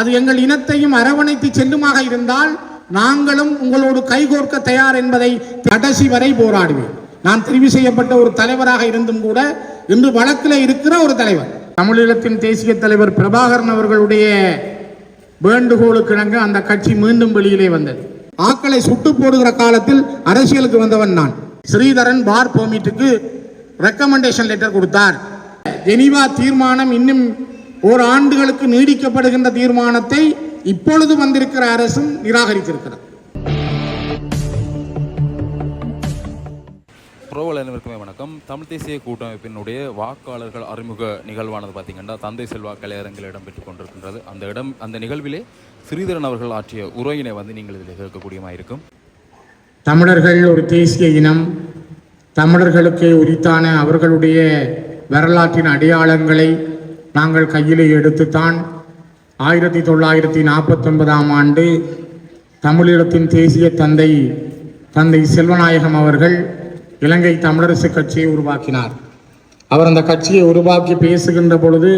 அது எங்கள் இனத்தையும் அரவணைத்து செல்லுமாக இருந்தால் நாங்களும் உங்களோடு கைகோர்க்க தயார் என்பதை கடைசி வரை போராடுவேன். நான் தெரிவு செய்யப்பட்ட ஒரு தலைவராக இருந்தும் கூட இன்று வழக்கில் இருக்கிற ஒரு தலைவர், தமிழீழத்தின் தேசிய தலைவர் பிரபாகரன் அவர்களுடைய வேண்டுகோளுக்கு இணங்க அந்த கட்சி மீண்டும் வெளியிலே வந்தது. ஆக்களை சுட்டு போடுகிற காலத்தில் அரசியலுக்கு வந்தவன் நான். ஸ்ரீதரன் பார் பெர்மிட்டுக்கு ரெக்கமெண்டேஷன் லெட்டர் கொடுத்தார். ஜெனீவா தீர்மானம் இன்னும் ஒரு ஆண்டுகளுக்கு நீடிக்கப்படுகின்ற தீர்மானத்தை இப்பொழுது வந்திருக்கிற அரசும் நிராகரித்திருக்கிறது. அனைவருக்குமே வணக்கம். தமிழ் தேசிய கூட்டமைப்பினுடைய வாக்காளர்கள் அறிமுக நிகழ்வானது பார்த்தீங்கன்னா தந்தை செல்வா கலையரங்கில் இடம்பெற்றுக் கொண்டிருக்கின்றது. அந்த நிகழ்விலே ஸ்ரீதரன் அவர்கள் ஆற்றிய உரையினை நீங்கள் இதில் கேட்கக்கூடியமாயிருக்கும். தமிழர்கள் ஒரு தேசிய இனம். தமிழர்களுக்கு உரித்தான அவர்களுடைய வரலாற்றின் அடையாளங்களை நாங்கள் கையிலே எடுத்துத்தான் 1949ஆம் ஆண்டு தமிழீழத்தின் தேசிய தந்தை செல்வநாயகம் அவர்கள் இலங்கை தமிழரசு கட்சியை உருவாக்கினார். அவர் அந்த கட்சியை உருவாக்கி பேசுகின்ற பொழுது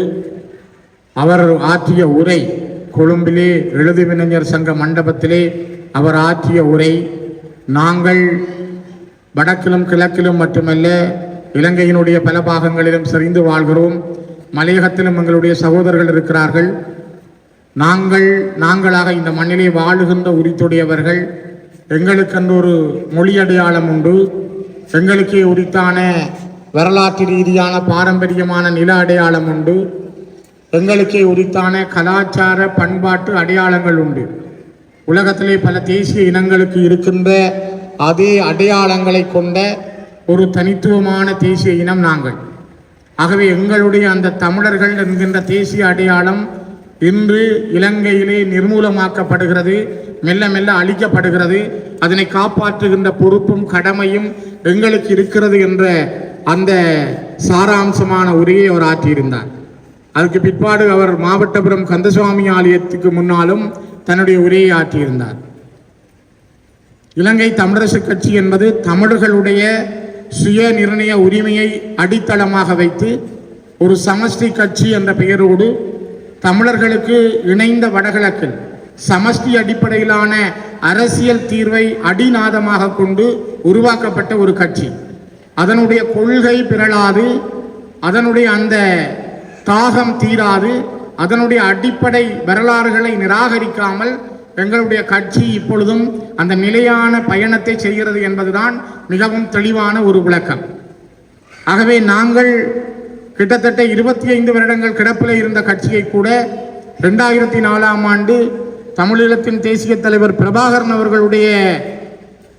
அவர் ஆற்றிய உரை, கொழும்பிலே எழுதுவிஞர் சங்க மண்டபத்திலே அவர் ஆற்றிய உரை, நாங்கள் வடக்கிலும் கிழக்கிலும் மட்டுமல்ல இலங்கையினுடைய பல பாகங்களிலும் செறிந்து வாழ்கிறோம். மலையகத்திலும் எங்களுடைய சகோதரர்கள் இருக்கிறார்கள். நாங்களாக இந்த மண்ணிலே வாழுகின்ற உரித்துடையவர்கள். எங்களுக்கென்று ஒரு மொழி அடையாளம் உண்டு. எங்களுக்கே உரித்தான வரலாற்று ரீதியான பாரம்பரியமான நில அடையாளம் உண்டு. எங்களுக்கே உரித்தான கலாச்சார பண்பாட்டு அடையாளங்கள் உண்டு. உலகத்திலே பல தேசிய இனங்களுக்கு இருக்கின்ற அதே அடையாளங்களை கொண்ட ஒரு தனித்துவமான தேசிய இனம் நாங்கள். ஆகவே எங்களுடைய அந்த தமிழர்கள் என்கின்ற தேசிய அடையாளம் இன்று இலங்கையிலே நிர்மூலமாக்கப்படுகிறது, மெல்ல மெல்ல அழிக்கப்படுகிறது. அதனை காப்பாற்றுகின்ற பொறுப்பும் கடமையும் எங்களுக்கு இருக்கிறது என்ற அந்த சாராம்சமான உரையை அவர் ஆற்றியிருந்தார். அதுக்கு பிற்பாடு அவர் மாவட்டபுரம் கந்தசுவாமி ஆலயத்துக்கு முன்னாலும் தன்னுடைய உரையை ஆற்றியிருந்தார். இலங்கை தமிழரசு கட்சி என்பது தமிழர்களுடைய சுய நிர்ணய உரிமையை அடித்தளமாக வைத்து ஒரு சமஷ்டி கட்சி என்ற பெயரோடு தமிழர்களுக்கு இணைந்த வடகிழக்கில் சமஷ்டி அடிப்படையிலான அரசியல் தீர்வை அடிநாதமாக கொண்டு உருவாக்கப்பட்ட ஒரு கட்சி. அதனுடைய கொள்கை பிறழாது, அதனுடைய அந்த தாகம் தீராது, அதனுடைய அடிப்படை வரலாறுகளை நிராகரிக்காமல் எங்களுடைய கட்சி இப்பொழுதும் அந்த நிலையான பயணத்தை செய்கிறது என்பதுதான் மிகவும் தெளிவான ஒரு விளக்கம். ஆகவே நாங்கள் கிட்டத்தட்ட 25 வருடங்கள் கிடப்பில் இருந்த கட்சியை கூட 2004ஆம் ஆண்டு தமிழீழத்தின் தேசிய தலைவர் பிரபாகரன் அவர்களுடைய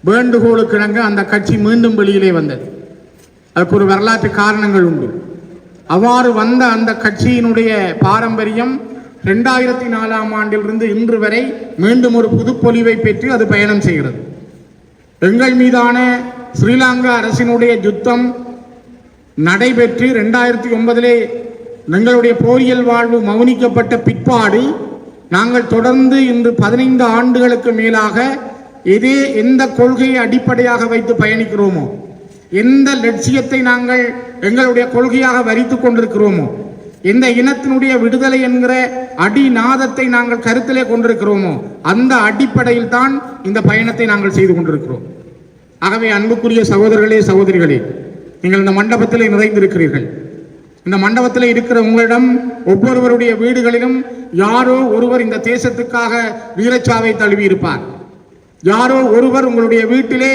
வேண்டுகோளுக்கு இணங்க அந்த கட்சி மீண்டும் வெளியிலே வந்தது. அதுக்கு ஒரு வரலாற்று காரணங்கள் உண்டு. அவ்வாறு வந்த அந்த கட்சியினுடைய பாரம்பரியம் 2004ஆம் ஆண்டிலிருந்து இன்று வரை மீண்டும் ஒரு புதுப்பொலிவை பெற்று அது பயணம் செய்கிறது. எங்கள் மீதான ஸ்ரீலங்கா அரசினுடைய யுத்தம் நடைபெற்று 2009 எங்களுடைய போரியல் வாழ்வு மௌனிக்கப்பட்ட பிற்பாடு நாங்கள் தொடர்ந்து இன்று 15 ஆண்டுகளுக்கு மேலாக எந்த கொள்கையை அடிப்படையாக வைத்து பயணிக்கிறோமோ, எந்த லட்சியத்தை நாங்கள் எங்களுடைய கொள்கையாக வரித்து கொண்டிருக்கிறோமோ, எந்த இனத்தினுடைய விடுதலை என்கிற அடிநாதத்தை நாங்கள் கருத்திலே கொண்டிருக்கிறோமோ அந்த அடிப்படையில் தான் இந்த பயணத்தை நாங்கள் செய்து கொண்டிருக்கிறோம். ஆகவே அன்புக்குரிய சகோதரர்களே, சகோதரிகளே, நீங்கள் இந்த மண்டபத்தில் நிறைந்திருக்கிறீர்கள். இந்த மண்டபத்தில் இருக்கிற உங்களிடம் ஒவ்வொருவருடைய வீடுகளிலும் யாரோ ஒருவர் இந்த தேசத்துக்காக வீரச்சாவை தழுவி இருப்பார். யாரோ ஒருவர் உங்களுடைய வீட்டிலே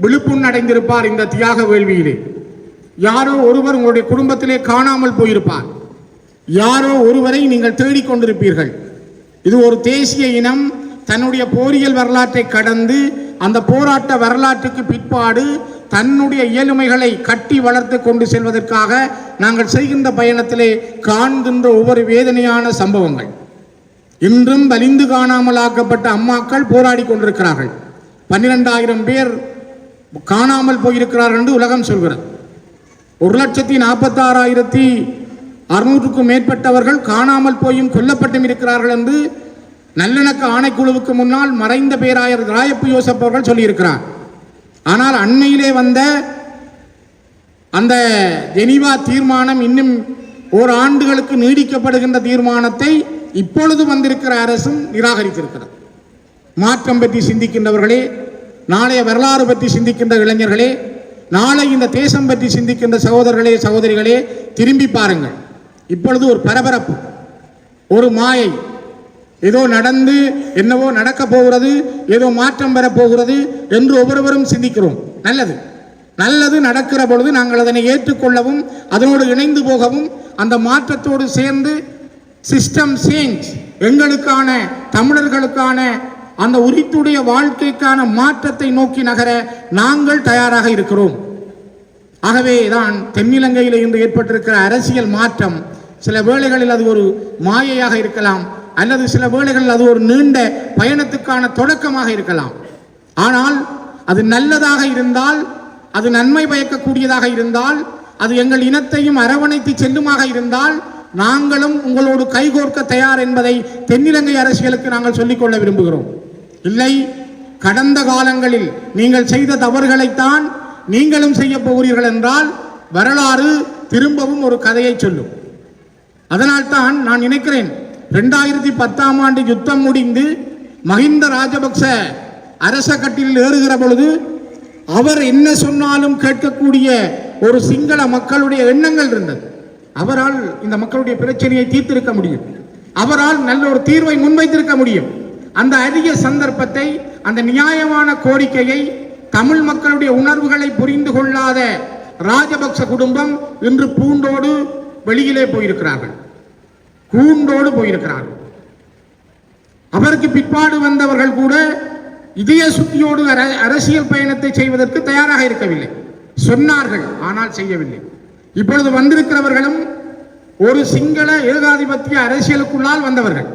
விழுப்புண் அடைந்திருப்பார். இந்த தியாக வேள்வியிலே யாரோ ஒருவர் உங்களுடைய குடும்பத்திலே காணாமல் போயிருப்பார். யாரோ ஒருவரை நீங்கள் தேடிக்கொண்டிருப்பீர்கள். இது ஒரு தேசிய இனம் தன்னுடைய போரியல் வரலாற்றை கடந்து அந்த போராட்ட வரலாற்றுக்கு பிற்பாடு தன்னுடைய இயலுமைகளை கட்டி வளர்த்து கொண்டு செல்வதற்காக நாங்கள் செய்கின்ற பயணத்திலே காண்கின்ற ஒவ்வொரு வேதனையான சம்பவங்கள். இன்றும் வலிந்து காணாமல் ஆக்கப்பட்ட அம்மாக்கள் போராடி கொண்டிருக்கிறார்கள். 12,000 பேர் காணாமல் போயிருக்கிறார்கள் என்று உலகம் சொல்கிறது. 1,46,600க்கும் மேற்பட்டவர்கள் காணாமல் போயும் கொல்லப்பட்டும் இருக்கிறார்கள் என்று நல்லிணக்க ஆணைக்குழுவுக்கு முன்னால் மறைந்த பேராயர் ராயப்பு யோசப் அவர்கள் சொல்லியிருக்கிறார். ஆனால் அண்மையிலே வந்த அந்த ஜெனீவா தீர்மானம் இன்னும் ஓராண்டுகளுக்கு நீடிக்கப்படுகின்ற தீர்மானத்தை இப்பொழுது வந்திருக்கிற அரசும் நிராகரித்திருக்கிறது. மாற்றம் பற்றி சிந்திக்கின்றவர்களே, நாளைய வரலாறு பற்றி சிந்திக்கின்ற இளைஞர்களே, நாளை இந்த தேசம் பற்றி சிந்திக்கின்ற சகோதரர்களே சகோதரிகளே, திரும்பி பாருங்கள். இப்பொழுது ஒரு பரபரப்பு, ஒரு மாயை, ஏதோ நடந்து என்னவோ நடக்க போகிறது, ஏதோ மாற்றம் பெறப்போகிறது என்று ஒவ்வொருவரும் சிந்திக்கிறோம். நல்லது நல்லது நடக்கிற பொழுது நாங்கள் அதனை ஏற்றுக்கொள்ளவும் அதனோடு இணைந்து போகவும் அந்த மாற்றத்தோடு சேர்ந்து சிஸ்டம் சேஞ்ச், எங்களுக்கான தமிழர்களுக்கான அந்த உரித்துடைய வாழ்க்கைக்கான மாற்றத்தை நோக்கி நகர நாங்கள் தயாராக இருக்கிறோம். ஆகவே தான் தென்னிலங்கையில் இன்று ஏற்பட்டிருக்கிற அரசியல் மாற்றம் சில வேளைகளில் அது ஒரு மாயையாக இருக்கலாம், அல்லது சில வேளைகளில் அது ஒரு நீண்ட பயணத்துக்கான தொடக்கமாக இருக்கலாம். ஆனால் அது நல்லதாக இருந்தால், அது நன்மை பயக்கக்கூடியதாக இருந்தால், அது எங்கள் இனத்தையும் அரவணைத்து செல்லுமாக இருந்தால் நாங்களும் உங்களோடு கைகோர்க்க தயார் என்பதை தென்னிலங்கை அரசியலுக்கு நாங்கள் சொல்லிக்கொள்ள விரும்புகிறோம். இல்லை, கடந்த காலங்களில் நீங்கள் செய்த தவறுகளைத்தான் நீங்களும் செய்ய போகிறீர்கள் என்றால் வரலாறு திரும்பவும் ஒரு கதையை சொல்லும். அதனால்தான் நான் நினைக்கிறேன், 2010ஆம் ஆண்டு யுத்தம் முடிந்து மஹிந்த ராஜபக்ச அரச கட்டிலில் ஏறுகிற பொழுது அவர் என்ன சொன்னாலும் கேட்கக்கூடிய ஒரு சிங்கள மக்களுடைய எண்ணங்கள் இருந்தது. அவரால் இந்த மக்களுடைய பிரச்சனையை தீர்த்திருக்க முடியும், அவரால் நல்ல ஒரு தீர்வை முன்வைத்திருக்க முடியும். அந்த அரிய சந்தர்ப்பத்தை, அந்த நியாயமான கோரிக்கையை தமிழ் மக்களுடைய உணர்வுகளை புரிந்து கொள்ளாத ராஜபக்ச குடும்பம் இன்று பூண்டோடு வெளியிலே போயிருக்கிறார்கள், கூண்டோடு போயிருக்கிறார்கள். அவருக்கு பிற்பாடு வந்தவர்கள் கூட இதய சுத்தியோடு அரசியல் பயணத்தை செய்வதற்கு தயாராக இருக்கவில்லை. சொன்னார்கள், ஆனால் செய்யவில்லை. இப்பொழுது வந்திருக்கிறவர்களும் ஒரு சிங்கள ஏகாதிபத்திய அரசியலுக்குள்ளால் வந்தவர்கள்.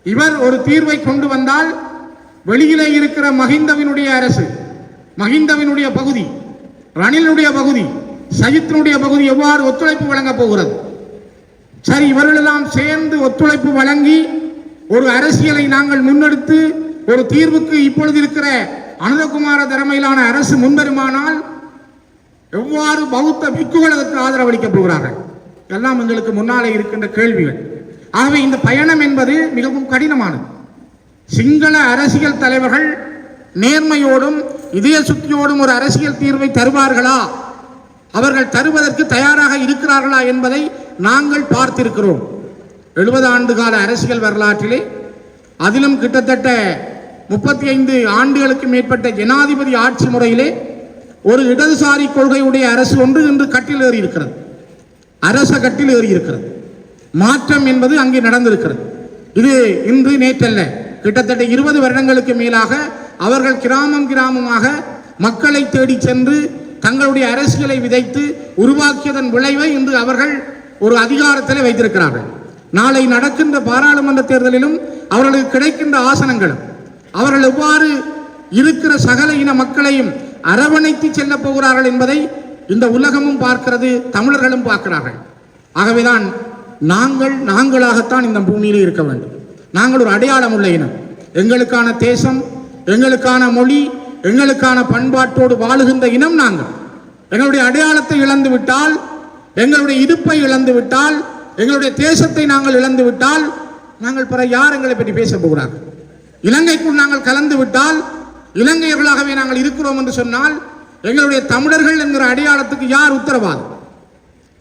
இவர் ஒரு தீர்வை கொண்டு வந்தால் வெளியிலே இருக்கிற மஹிந்தவினுடைய அரசு, மஹிந்தவினுடைய பகுதி, ரணிலுடைய பகுதி, சஜித்தினுடைய பகுதி எவ்வாறு ஒத்துழைப்பு வழங்கப் போகிறது? சரி, இவர்களெல்லாம் சேர்ந்து ஒத்துழைப்பு வழங்கி ஒரு அரசியலை நாங்கள் முன்னெடுத்து ஒரு தீர்வுக்கு இப்பொழுது இருக்கிற அனுரகுமார தலைமையிலான அரசு முன்வருமானால் எவ்வாறு பௌத்த பிக்குகள் அதற்கு ஆதரவளிக்கப் போகிறார்கள்? எல்லாம் எங்களுக்கு முன்னாலே இருக்கின்ற கேள்விகள். ஆகவே இந்த பயணம் என்பது மிகவும் கடினமானது. சிங்கள அரசியல் தலைவர்கள் நேர்மையோடும் இதய சுத்தியோடும் ஒரு அரசியல் தீர்வை தருவார்களா, அவர்கள் தருவதற்கு தயாராக இருக்கிறார்களா என்பதை நாங்கள் பார்த்திருக்கிறோம். 70 ஆண்டு கால அரசியல் வரலாற்றிலே, அதிலும் கிட்டத்தட்ட 35 ஆண்டுகளுக்கு மேற்பட்ட ஜனாதிபதி ஆட்சி முறையிலே ஒரு இடதுசாரி கொள்கையுடைய அரசு ஒன்று இன்று கட்டில் ஏறி இருக்கிறது, அரச கட்டில் ஏறி இருக்கிறது. மாற்றம் என்பது அங்கே நடந்திருக்கிறது. இது இன்று நேற்றல்ல, கிட்டத்தட்ட 20 வருடங்களுக்கு மேலாக அவர்கள் கிராமம் கிராமமாக மக்களை தேடி சென்று தங்களுடைய அரசியலை விதைத்து உருவாக்கியதன் விளைவை இன்று அவர்கள் ஒரு அதிகாரத்தில் வைத்திருக்கிறார்கள். நாளை நடக்கின்ற பாராளுமன்ற தேர்தலிலும் அவர்களுக்கு கிடைக்கின்ற ஆசனங்களும் அவர்கள் எவ்வாறு இருக்கிற சகல இன மக்களையும் அரவணைத்து செல்ல போகிறார்கள் என்பதை இந்த உலகமும் பார்க்கிறது, தமிழர்களும் பார்க்கிறார்கள். ஆகவேதான் நாங்களாகத்தான் இந்த பூமியிலே இருக்க வேண்டும். நாங்கள் ஒரு அடையாளம் உள்ள இனம். எங்களுக்கான தேசம், எங்களுக்கான மொழி, எங்களுக்கான பண்பாட்டோடு வாழுகின்ற இனம் நாங்கள். எங்களுடைய அடையாளத்தை இழந்து விட்டால், எங்களுடைய இருப்பை இழந்து விட்டால், எங்களுடைய தேசத்தை நாங்கள் இழந்து விட்டால், நாங்கள் பிற யார் எங்களை பற்றி பேச போகிறார்கள்? இலங்கைக்குள் நாங்கள் கலந்து விட்டால், இலங்கையர்களாகவே நாங்கள் இருக்கிறோம் என்று சொன்னால், எங்களுடைய தமிழர்கள் என்கிற அடையாளத்துக்கு யார் உத்தரவாதம்?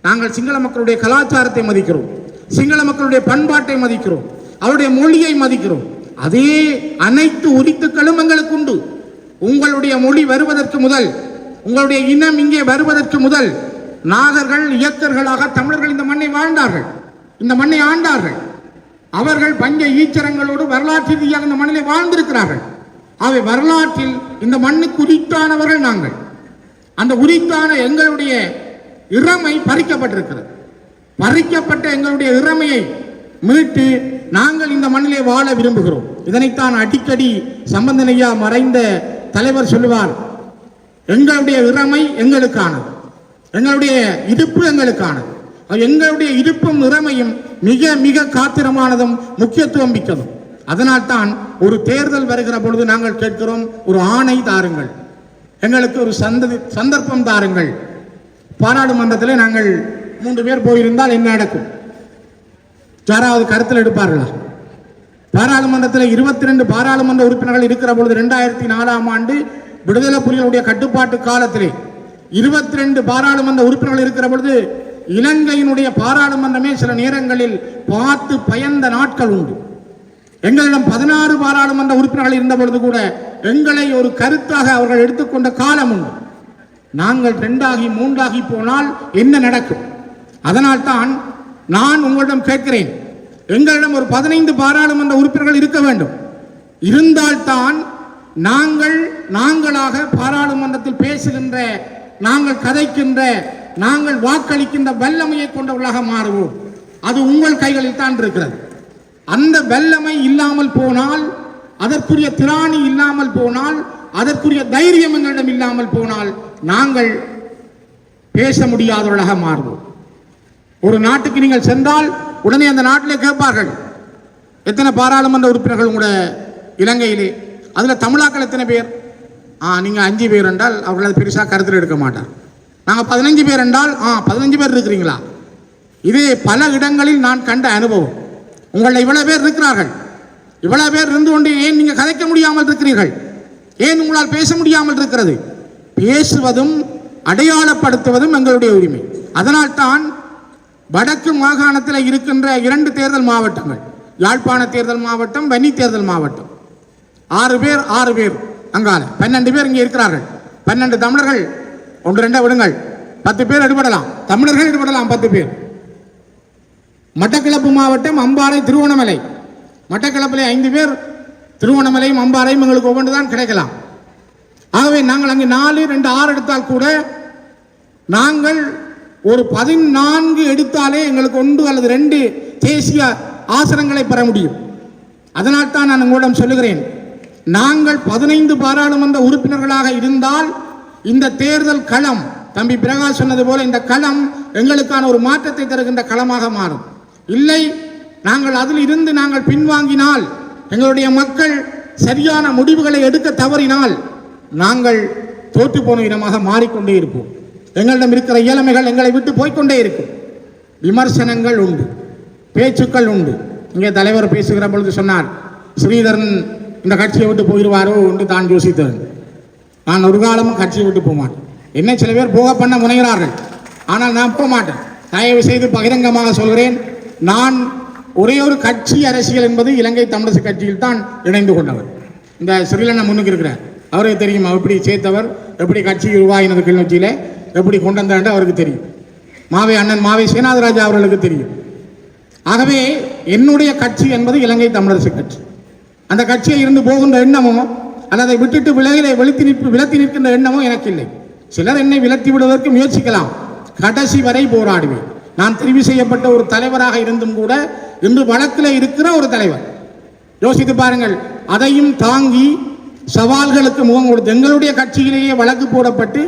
நாங்கள் சிங்கள மக்களுடைய கலாச்சாரத்தை மதிக்கிறோம், சிங்கள மக்களுடைய பண்பாட்டை மதிக்கிறோம், அவருடைய மொழியை மதிக்கிறோம். அதே அனைத்து உரித்துக்களும் எங்களுக்கு உண்டு. உங்களுடைய மொழி வருவதற்கு முதல், உங்களுடைய இனம் இங்கே வருவதற்கு முதல் நாகர்கள் இயக்கர்களாக தமிழர்கள் இந்த மண்ணை வாழ்ந்தார்கள், இந்த மண்ணை ஆண்டார்கள். அவர்கள் பஞ்ச ஈச்சரங்களோடு வரலாற்று ரீதியாக இந்த மண்ணிலே வாழ்ந்திருக்கிறார்கள். அவை வரலாற்றில் இந்த மண்ணுக்கு உரித்தானவர்கள் நாங்கள். அந்த உரித்தான எங்களுடைய இறமை பறிக்கப்பட்டிருக்கிறது. பறிக்கப்பட்ட எங்களுடைய இறமையை மீட்டு நாங்கள் இந்த மண்ணிலே வாழ விரும்புகிறோம். இதனைத்தான் அடிக்கடி சம்பந்தன் ஐயா மறைந்த தலைவர் சொல்லுவார், எங்களுடைய இறமை எங்களுக்கானது, எங்களுடைய இருப்பு எங்களுக்கானது. எங்களுடைய இருப்பும் இறமையும் மிக மிக காத்திரமானதும் முக்கியத்துவம் மிக்கதும். அதனால்தான் ஒரு தேர்தல் வருகிற பொழுது நாங்கள் கேட்கிறோம், ஒரு ஆணை தாருங்கள், எங்களுக்கு ஒரு சந்தர்ப்பம் தாருங்கள். பாராளுமன்றத்தில் நாங்கள் 3 பேர் போயிருந்தால் என்ன நடக்கும்? யாராவது கருத்தில் எடுப்பார்களா? பாராளுமன்றத்தில் 22 பாராளுமன்ற உறுப்பினர்கள் இருக்கிற பொழுது 2004ஆம் ஆண்டு விடுதலை புலிகளுடைய கட்டுப்பாட்டு காலத்திலே 22 பாராளுமன்ற உறுப்பினர்கள் இருக்கிற பொழுது இலங்கையினுடைய பாராளுமன்றமே சில நேரங்களில் பார்த்து பயந்த நாட்கள் உண்டு. எங்களிடம் 16 பாராளுமன்ற உறுப்பினர்கள் இருந்த பொழுது கூட எங்களை ஒரு கருத்தாக அவர்கள் எடுத்துக்கொண்ட காலம் உண்டு. நாங்கள் 2ஆகி 3ஆகி போனால் என்ன நடக்கும்? அதனால்தான் நான் உங்களிடம் கேட்கிறேன், எங்களிடம் ஒரு 15 பாராளுமன்ற உறுப்பினர்கள் இருக்க வேண்டும். இருந்தால்தான் நாங்களாக பாராளுமன்றத்தில் பேசுகின்ற, நாங்கள் கதைக்கின்ற, நாங்கள் வாக்களிக்கின்ற வல்லமையை கொண்டவர்களாக மாறுவோம். அது உங்கள் கைகளில் தான் இருக்கிறது. அந்த வல்லமை இல்லாமல் போனால், அதற்குரிய திராணி இல்லாமல் போனால், அதற்குரிய தைரியம் எங்களிடம் இல்லாமல் போனால் நாங்கள் பேச முடியாதவர்களாக மாறுவோம். ஒரு நாட்டுக்கு நீங்கள் சென்றால் உடனே அந்த நாட்டிலே கேட்பார்கள், எத்தனை பாராளுமன்ற உறுப்பினர்கள் உங்களோட இலங்கையிலே, அதில் தமிழாக்கள் எத்தனை பேர்? நீங்கள் 5 பேர் என்றால் அவர்கள் அதை பெருசாக கருத்தில் எடுக்க மாட்டார். நாங்கள் 15 பேர் என்றால் 15 பேர் இருக்கிறீங்களா? இது பல இடங்களில் நான் கண்ட அனுபவம். உங்களில் இவ்வளவு பேர் இருக்கிறார்கள், இவ்வளவு பேர் இருந்து கொண்டு ஏன் நீங்கள் கதைக்க முடியாமல் இருக்கிறீர்கள்? ஏன் உங்களால் பேச முடியாமல் இருக்கிறது? பேசுவதும் அடையாளப்படுத்துவதும் எங்களுடைய உரிமை. அதனால்தான் வடக்கு மாகாணத்தில் இருக்கின்ற 2 தேர்தல் மாவட்டங்கள், யாழ்ப்பாண தேர்தல் மாவட்டம், வன்னி தேர்தல் மாவட்டம், 6 பேர் அங்கால 12 பேர் இங்கே இருக்கிறார்கள். 12 தமிழர்கள், 1-2 விடுங்கள், 10 பேர் எடுபடலாம், தமிழர்கள் எடுபடலாம் 10 பேர். மட்டக்களப்பு மாவட்டம், அம்பாறை, திருவோணமலை, மட்டக்களப்பிலே 5 பேர், திருவோணமலையும் அம்பாறையும் எங்களுக்கு ஒவ்வொன்று தான் கிடைக்கலாம். ஆகவே நாங்கள் அங்கே 4, 2, 6 எடுத்தால் கூட நாங்கள் ஒரு 14 எடுத்தாலே எங்களுக்கு 1 அல்லது 2 தேசிய ஆசனங்களை பெற முடியும். அதனால் தான் நான் உங்களிடம் சொல்லுகிறேன், நாங்கள் 15 பாராளுமன்ற உறுப்பினர்களாக இருந்தால் இந்த தேர்தல் களம், தம்பி பிரகாஷ் சொன்னது போல, இந்த களம் எங்களுக்கான ஒரு மாற்றத்தை தருகின்ற களமாக மாறும். இல்லை, நாங்கள் அதில் இருந்து நாங்கள் பின்வாங்கினால், எங்களுடைய மக்கள் சரியான முடிவுகளை எடுக்க தவறினால் நாங்கள் தோற்று போன இடமாக மாறிக்கொண்டே இருப்போம். எங்களிடம் இருக்கிற இயலுமைகள் எங்களை விட்டு போய்கொண்டே இருக்கும். விமர்சனங்கள் உண்டு, பேச்சுக்கள் உண்டு. இங்கே தலைவர் பேசுகிற பொழுது சொன்னார், ஸ்ரீதரன் இந்த கட்சியை விட்டு போயிடுவாரோ என்று தான் யோசித்தேன். நான் ஒரு காலமும் கட்சியை விட்டு போக மாட்டேன். என்ன சில பேர் போக பண்ண முனைகிறார்கள், ஆனால் நான் போக மாட்டேன். தயவு செய்து பகிரங்கமாக சொல்கிறேன், நான் ஒரே ஒரு கட்சி அரசியல் என்பது இலங்கை தமிழரசு கட்சியில் தான் இணைந்து கொண்டவர். இந்த ஸ்ரீலண்ணா முன்னுக்கு இருக்கிறார், அவருக்கு தெரியும், எப்படி சேர்த்தவர், எப்படி கட்சி உருவாகினது, கிளிநொச்சியில் எப்படி கொண்டு வந்தாண்டு அவருக்கு தெரியும். அண்ணன் மாவை சேனாதராஜா அவர்களுக்கு தெரியும். ஆகவே என்னுடைய கட்சி என்பது இலங்கை தமிழரசு கட்சி. அந்த கட்சியை இருந்து போகின்ற எண்ணமோ அல்லது அதை விட்டுட்டு விலத்தி நிற்கின்ற எண்ணமோ எனக்கு இல்லை. சிலர் என்னை விலத்தி விடுவதற்கு முயற்சிக்கலாம், கடைசி வரை போராடுவேன். நான் தெரிவு செய்யப்பட்ட ஒரு தலைவராக இருந்தும் கூட இன்று வழக்கில் இருக்கிற ஒரு தலைவர். யோசித்து பாருங்கள், அதையும் தாங்கி சவால்களுக்கு முகம் கொடுத்து எங்களுடைய கட்சியிலேயே வழக்கு போடப்பட்டு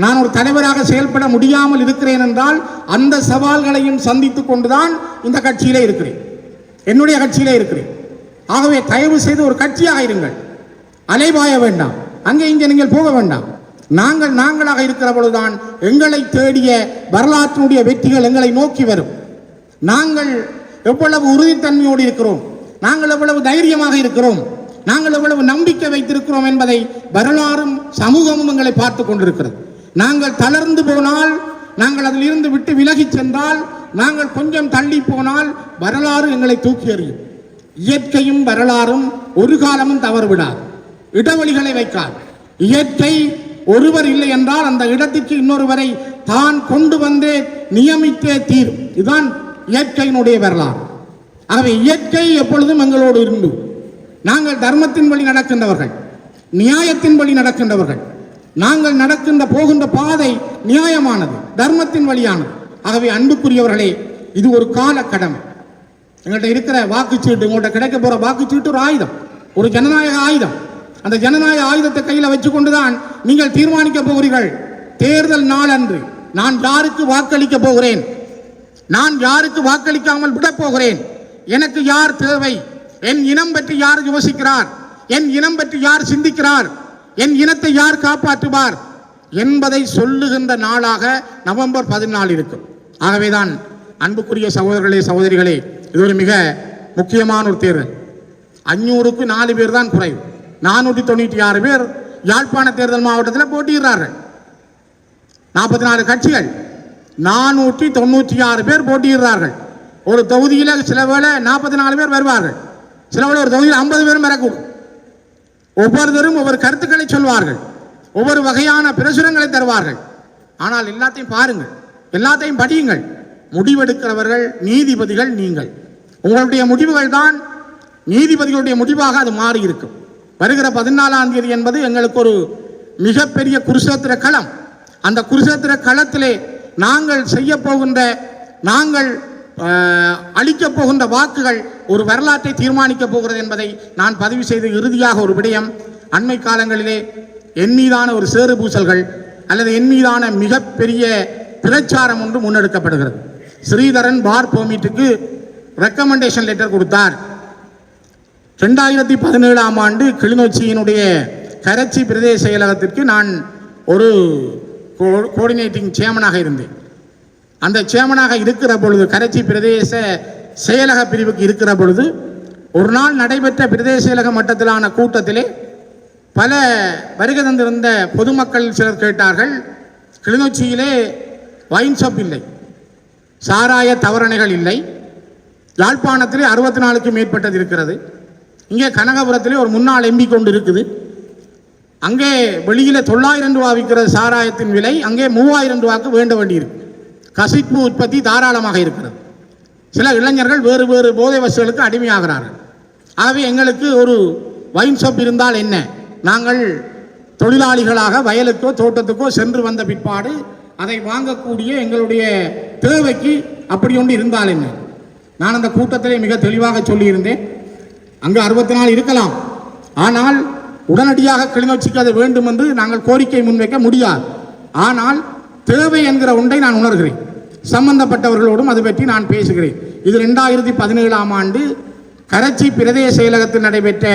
நான் ஒரு தலைவராக செயல்பட முடியாமல் இருக்கிறேன் என்றால் அந்த சவால்களையும் சந்தித்துக் கொண்டுதான் இந்த கட்சியிலே இருக்கிறேன், என்னுடைய கட்சியிலே இருக்கிறேன். ஆகவே தயவு செய்து ஒரு கட்சியாக இருங்கள், அலைபாய வேண்டாம், அங்கே இங்கே நீங்கள் போக வேண்டாம். நாங்களாக இருக்கிற பொழுதுதான் எங்களை தேடிய வரலாற்றினுடைய வெற்றிகள் எங்களை நோக்கி வரும். நாங்கள் எவ்வளவு உறுதித்தன்மையோடு இருக்கிறோம், நாங்கள் எவ்வளவு தைரியமாக இருக்கிறோம், நாங்கள் எவ்வளவு நம்பிக்கை வைத்திருக்கிறோம் என்பதை வரலாறும் சமூகமும் எங்களை பார்த்து கொண்டிருக்கிறது. நாங்கள் தளர்ந்து போனால், நாங்கள் அதில் இருந்து விட்டு விலகி சென்றால், நாங்கள் கொஞ்சம் தள்ளி போனால் வரலாறு எங்களை தூக்கி எறியும். இயற்கையும் வரலாறும் ஒரு காலமும் தவறுவிடாது, இடைவெளிகளை வைக்காது. இயற்கை ஒருவர் இல்லை என்றால் அந்த இடத்திற்கு இன்னொருவரை தான் கொண்டு வந்தே நியமித்தே தீரும். இதுதான் இயற்கையினுடைய வரலாறு. ஆகவே இயற்கை எப்பொழுதும் எங்களோடு இருந்து, நாங்கள் தர்மத்தின் வழி நடக்கின்றவர்கள், நியாயத்தின் வழி நடக்கின்றவர்கள். நாங்கள் நடக்கின்ற போகின்ற பாதை நியாயமானது, தர்மத்தின் வழியானது. ஆகவே அன்புக்குரியவர்களே, இது ஒரு கால கடமை. எங்கள்கிட்ட இருக்கிற வாக்குச்சீட்டு, உங்கள்கிட்ட கிடைக்க போற வாக்குச்சீட்டு ஒரு ஆயுதம், ஒரு ஜனநாயக ஆயுதம். அந்த ஜனநாயக ஆயுதத்தை கையில் வச்சுக்கொண்டுதான் நீங்கள் தீர்மானிக்க போகிறீர்கள். தேர்தல் நாள் அன்று நான் யாருக்கு வாக்களிக்க போகிறேன், நான் யாருக்கு வாக்களிக்காமல் விட போகிறேன், எனக்கு யார் தேவை, என் இனம் பற்றி யார் யோசிக்கிறார், என் இனம் பற்றி யார் சிந்திக்கிறார், என் இனத்தை யார் காப்பாற்றுவார் என்பதை சொல்லுகின்ற நாளாக நவம்பர் 14 இருக்கும். ஆகவேதான் அன்புக்குரிய சகோதரர்களே, சகோதரிகளே, இது ஒரு மிக முக்கியமான ஒரு தேர்தல். 500க்கு 4 பேர் தான் குறைவு. 496 பேர் யாழ்ப்பாண தேர்தல் மாவட்டத்தில் போட்டியிடுறார்கள். 44 கட்சிகள், 496 பேர் போட்டியிடுறார்கள். ஒரு தொகுதியில் சில வேளை 44 பேர் வருவார்கள், சில வேளை ஒரு தொகுதியில் 50 பேரும் வரக்கூடும். ஒவ்வொருத்தரும் ஒவ்வொரு கருத்துக்களை சொல்வார்கள், ஒவ்வொரு வகையான பிரசுரங்களை தருவார்கள். ஆனால் எல்லாத்தையும் பாருங்கள், எல்லாத்தையும் படியுங்கள். முடிவெடுக்கிறவர்கள் நீதிபதிகள். நீங்கள் உங்களுடைய முடிவுகள் தான் நீதிபதிகளுடைய முடிவாக அது மாறி இருக்கும். வருகிற 14ஆம் தேதி என்பது எங்களுக்கு ஒரு மிகப்பெரிய குருஷேத்திர களம். அந்த குருஷேத்திர களத்திலே நாங்கள் செய்ய போகின்ற, நாங்கள் அளிக்கப் போகின்ற வாக்குகள் ஒரு வரலாற்றை தீர்மானிக்கப் போகிறது என்பதை நான் பதிவு செய்து இறுதியாக ஒரு விடயம், அண்மை காலங்களிலே என் மீதான ஒரு சேறு பூசல்கள் அல்லது என் மீதான மிகப்பெரிய பிரச்சாரம் ஒன்று முன்னெடுக்கப்படுகிறது. ஸ்ரீதரன் பார் பெர்மிட்டுக்கு ரெக்கமெண்டேஷன் லெட்டர் கொடுத்தார். 2017ஆம் ஆண்டு கிளிநொச்சியினுடைய கரைச்சி பிரதேச செயலகத்திற்கு நான் ஒரு கோஆர்டினேட்டிங் சேர்மனாக இருந்தேன். அந்த சேர்மனாக இருக்கிற பொழுது, கரைச்சி பிரதேச செயலக பிரிவுக்கு இருக்கிற பொழுது, ஒரு நாள் நடைபெற்ற பிரதேச செயலக மட்டத்திலான கூட்டத்திலே பல வருகை தந்திருந்த பொதுமக்கள் சிலர் கேட்டார்கள், கிளிநொச்சியிலே வைன் ஷாப் இல்லை, சாராய தவறணைகள் இல்லை, யாழ்ப்பாணத்திலே 64க்கு மேற்பட்டது இருக்கிறது, இங்கே கனகபுரத்திலே ஒரு முன்னாள் எம்பி கொண்டு இருக்குது, அங்கே வெளியில் 900 ரூபா விற்கிற சாராயத்தின் விலை அங்கே 3000 ரூபாய்க்கு வேண்ட வேண்டியிருக்கு. கசிப்பு உற்பத்தி தாராளமாக இருக்கிறது. சில இளைஞர்கள் வேறு வேறு போதை வசூலுக்கு அடிமையாகிறார்கள். ஆகவே எங்களுக்கு ஒரு வைன் ஷாப் இருந்தால் என்ன, நாங்கள் தொழிலாளிகளாக வயலுக்கோ தோட்டத்துக்கோ சென்று வந்த பிற்பாடு அதை வாங்கக்கூடிய எங்களுடைய தேவைக்கு அப்படி ஒன்று இருந்தால் என்ன. நான் அந்த கூட்டத்திலே மிக தெளிவாக சொல்லியிருந்தேன், அங்கு 64 இருக்கலாம், ஆனால் உடனடியாக கிளிநொச்சிக்கு அது வேண்டும் என்று நாங்கள் கோரிக்கை முன்வைக்க முடியாது. ஆனால் தேவை என்கிற ஒன்றை நான் உணர்கிறேன். சம்பந்தப்பட்டவர்களோடும் அது பற்றி நான் பேசுகிறேன். இது 2017ஆம் ஆண்டு கரைச்சி பிரதேச செயலகத்தில் நடைபெற்ற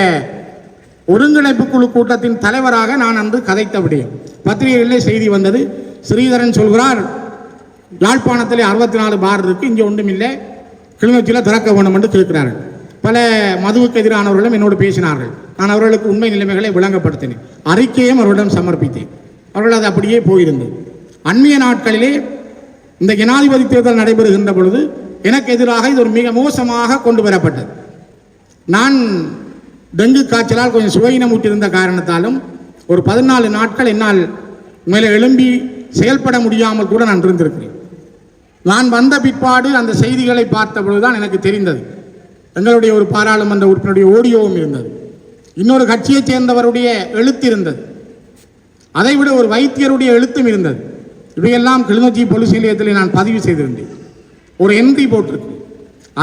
ஒருங்கிணைப்பு குழு கூட்டத்தின் தலைவராக நான் அன்று கதைத்த விடயம். பத்திரிகைகளிலே செய்தி வந்தது. ஸ்ரீதரன் சொல்கிறார், யாழ்ப்பாணத்திலே 64 பார் இருக்கு, இங்கே ஒன்றும் இல்லை, கிளிநொச்சியில் திறக்க வேண்டும் என்று கேட்கிறார்கள். பல மதுவுக்கு எதிரானவர்களும் என்னோடு பேசினார்கள். நான் அவர்களுக்கு உண்மை நிலைமைகளை விளங்கப்படுத்தினேன், அறிக்கையும் அவர்களிடம் சமர்ப்பித்தேன். அவர்கள் அது அப்படியே போயிருந்தது. அண்மைய நாட்களிலே இந்த ஜனாதிபதி தேர்தல் நடைபெறுகின்ற பொழுது எனக்கு எதிராக இது ஒரு மிக மோசமாக கொண்டு வரப்பட்டது. நான் டெங்கு காய்ச்சலால் கொஞ்சம் சுவையினமுற்றிருந்த காரணத்தாலும் ஒரு 14 நாட்கள் என்னால் மேலே எழும்பி செயல்பட முடியாமல் கூட நான் இருந்திருக்கிறேன். நான் வந்த பிற்பாடு அந்த செய்திகளை பார்த்த பொழுதுதான் எனக்கு தெரிந்தது. எங்களுடைய ஒரு பாராளுமன்ற உறுப்பினருடைய ஆடியோவும் இருந்தது, இன்னொரு கட்சியைச் சேர்ந்தவருடைய எழுத்து இருந்தது, அதைவிட ஒரு வைத்தியருடைய எழுத்தும் இருந்தது. இவையெல்லாம் கிளிநொச்சி போலீஸ் நிலையத்தில் நான் பதிவு செய்திருந்தேன். ஒரு என்ட்ரி போட்டிருக்கு.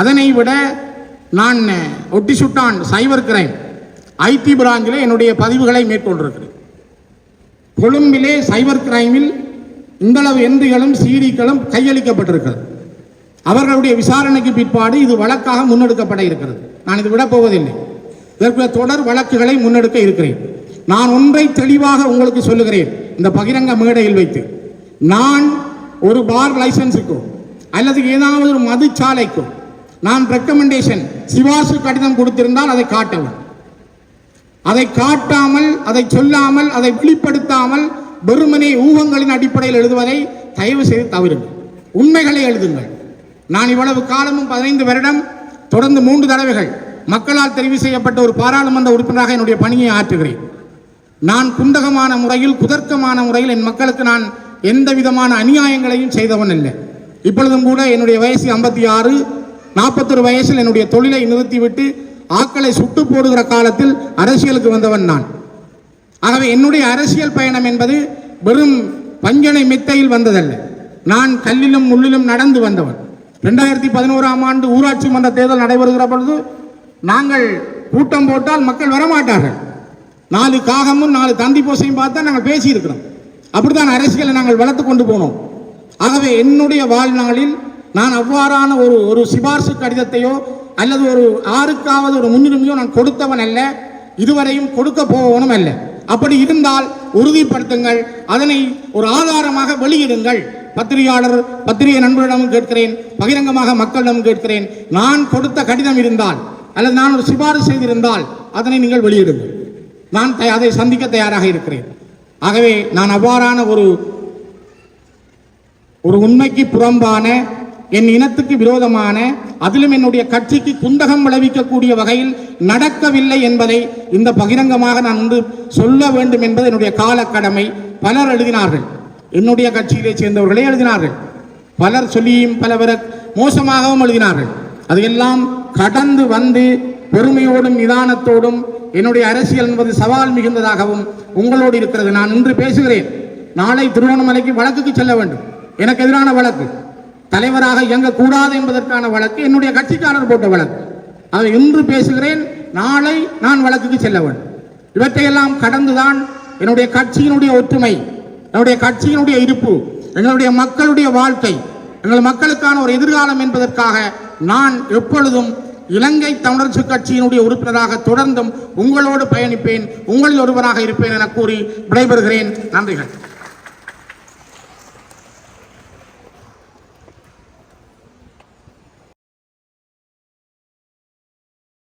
அதனை விட நான் ஒட்டி சுட்டான் சைபர் கிரைம் ஐடி பிராஞ்சில் என்னுடைய பதிவுகளை மேற்கொண்டிருக்கிறேன். கொழும்பிலே சைபர் கிரைமில் இந்தளவு என்ட்ரிகளும் சீடிகளும் கையளிக்கப்பட்டிருக்கிறது. அவர்களுடைய விசாரணைக்கு பிற்பாடு இது வழக்காக முன்னெடுக்கப்பட இருக்கிறது. நான் இது விடப்போவதில்லை, இதற்கு தொடர் வழக்குகளை முன்னெடுக்க இருக்கிறேன். நான் ஒன்றை தெளிவாக உங்களுக்கு சொல்லுகிறேன், இந்த பகிரங்க மேடையில் வைத்து, நான் ஒரு பார் லைசன்ஸுக்கோ அல்லது ஏதாவது ஒரு மதுச்சாலைக்கோ நான் ரெக்கமெண்டேஷன் சிபார்சு கடிதம் கொடுத்திருந்தால் அதை காட்டவும், அதை காட்டாமல், அதை சொல்லாமல், அதை வெளிப்படுத்தாமல் வெறுமனே ஊகங்களின் அடிப்படையில் எழுதுவதை தயவு செய்து தவிருங்கள். உண்மைகளை எழுதுங்கள். நான் இவ்வளவு காலமும் 15 வருடம் தொடர்ந்து 3 தடவைகள் மக்களால் தெரிவு செய்யப்பட்ட ஒரு பாராளுமன்ற உறுப்பினராக என்னுடைய பணியை ஆற்றுகிறேன். நான் குந்தகமான முறையில், குதர்க்கமான முறையில் என் மக்களுக்கு நான் எந்த விதமான அநியாயங்களையும் செய்தவன் இல்லை. இப்பொழுதும் கூட என்னுடைய வயசு 56, 41 வயசில் என்னுடைய தொழிலை நிறுத்திவிட்டு ஆக்களை சுட்டு போடுகிற காலத்தில் அரசியலுக்கு வந்தவன் நான். ஆகவே என்னுடைய அரசியல் பயணம் என்பது வெறும் பஞ்சனை மெத்தையில் வந்ததல்ல. நான் கல்லிலும் முள்ளிலும் நடந்து வந்தவன். 2011ஆம் ஆண்டு ஊராட்சி மன்ற தேர்தல் நடைபெறுகிற பொழுது நாங்கள் கூட்டம் போட்டால் மக்கள் வரமாட்டார்கள். 4 காகமும் 4 தந்தி போசையும் பார்த்தா நாங்கள் பேசியிருக்கிறோம். அப்படித்தான் அரசியலை நாங்கள் வளர்த்து கொண்டு போனோம். ஆகவே என்னுடைய வாழ்நாளில் நான் அவ்வாறான ஒரு சிபார்சு கடிதத்தையோ அல்லது ஒரு ஆருக்காவது ஒரு முன்னுரிமையோ நான் கொடுத்தவன் அல்ல, இதுவரையும் கொடுக்க போவனும் அல்ல. அப்படி இருந்தால் உறுதிப்படுத்துங்கள், அதனை ஒரு ஆதாரமாக வெளியிடுங்கள். பத்திரிகை நண்பர்களிடமும் கேட்கிறேன், பகிரங்கமாக மக்களிடம் கேட்கிறேன். நான் கொடுத்த கடிதம் இருந்தால் அல்லது நான் ஒரு சிபாரிசு செய்திருந்தால் அதனை நீங்கள் வெளியிடுங்கள். நான் அதை சந்திக்க தயாராக இருக்கிறேன். ஆகவே நான் அவ்வாறான ஒரு உண்மைக்கு புறம்பான, என் இனத்துக்கு விரோதமான, அதிலும் என்னுடைய கட்சிக்கு குந்தகம் விளைவிக்கக்கூடிய வகையில் நடக்கவில்லை என்பதை இந்த பகிரங்கமாக நான் ஒன்று சொல்ல வேண்டும் என்பது என்னுடைய கால கடமை. பலர் எழுதினார்கள், என்னுடைய கட்சியிலே சேர்ந்தவர்களே எழுதினார்கள். பலர் சொல்லியும் பலவர மோசமாகவும் எழுதினார்கள். அதையெல்லாம் கடந்து வந்து பொறுமையோடும் நிதானத்தோடும், என்னுடைய அரசியல் என்பது சவால் மிகுந்ததாகவும் உங்களோடு இருக்கிறது. நான் இன்று பேசுகிறேன், நாளை திருவண்ணாமலைக்கு வழக்குக்கு செல்ல வேண்டும். எனக்கு எதிரான வழக்கு, தலைவராக இயங்கக்கூடாது என்பதற்கான வழக்கு, என்னுடைய கட்சிக்காரர் போட்ட வழக்கு. அதை இன்று பேசுகிறேன், நாளை நான் வழக்குக்கு செல்ல வேண்டும். இவற்றையெல்லாம் கடந்துதான் என்னுடைய கட்சியினுடைய ஒற்றுமை, என்னுடைய கட்சியினுடைய இருப்பு, எங்களுடைய மக்களுடைய வாழ்க்கை, எங்கள் மக்களுக்கான ஒரு எதிர்காலம் என்பதற்காக நான் எப்பொழுதும் இலங்கை தமிழரசு கட்சியினுடைய உறுப்பினராக தொடர்ந்தும் உங்களோடு பயணிப்பேன், உங்களில் ஒருவராக இருப்பேன் என கூறி விடைபெறுகிறேன். நன்றிகள்.